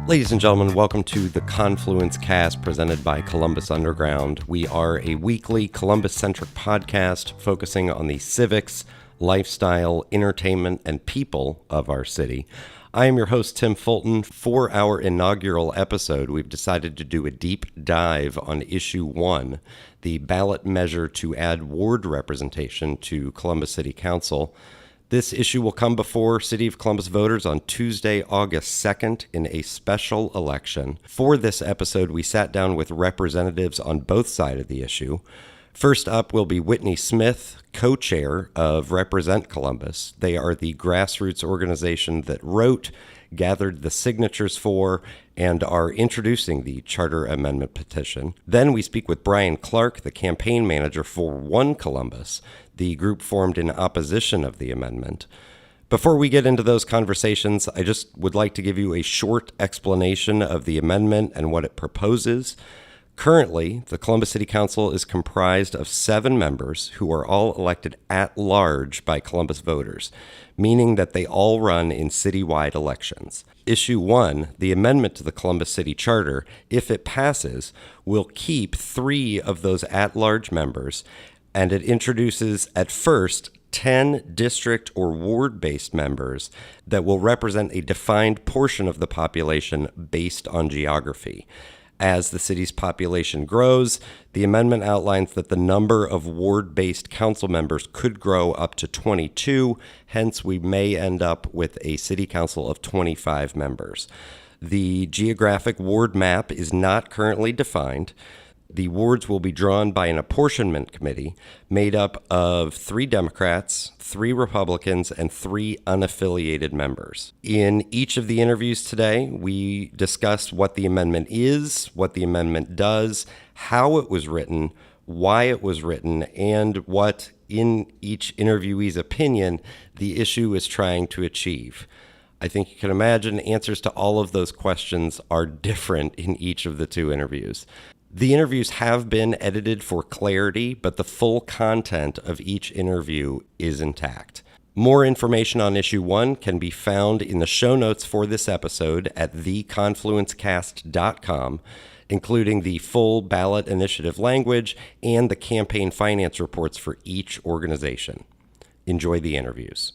Ladies and gentlemen, welcome to the Confluence Cast presented by Columbus Underground. We are a weekly Columbus-centric podcast focusing on the civics, lifestyle, entertainment, and people of our city. I am your host, Tim Fulton. For our inaugural episode, we've decided to do a deep dive on Issue 1, the ballot measure to add ward representation to Columbus City Council. This issue will come before City of Columbus voters on Tuesday, August 2nd in a special election. For this episode, we sat down with representatives on both sides of the issue. First up will be Whitney Smith, co-chair of Represent Columbus. They are the grassroots organization that wrote, gathered the signatures for, and are introducing the charter amendment petition. Then we speak with Bryan Clark, the campaign manager for One Columbus, the group formed in opposition of the amendment. Before we get into those conversations, I just would like to give you a short explanation of the amendment and what it proposes. Currently, the Columbus City Council is comprised of 7 members who are all elected at large by Columbus voters, meaning that they all run in citywide elections. Issue 1, the amendment to the Columbus City Charter, if it passes, will keep 3 of those at-large members, and it introduces, at first, 10 district or ward-based members that will represent a defined portion of the population based on geography. As the city's population grows, the amendment outlines that the number of ward-based council members could grow up to 22, hence we may end up with a city council of 25 members. The geographic ward map is not currently defined. The wards will be drawn by an apportionment committee made up of 3 Democrats, 3 Republicans, and 3 unaffiliated members. In each of the interviews today, we discussed what the amendment is, what the amendment does, how it was written, why it was written, and what, in each interviewee's opinion, the issue is trying to achieve. I think you can imagine answers to all of those questions are different in each of the 2 interviews. The interviews have been edited for clarity, but the full content of each interview is intact. More information on Issue 1 can be found in the show notes for this episode at theconfluencecast.com, including the full ballot initiative language and the campaign finance reports for each organization. Enjoy the interviews.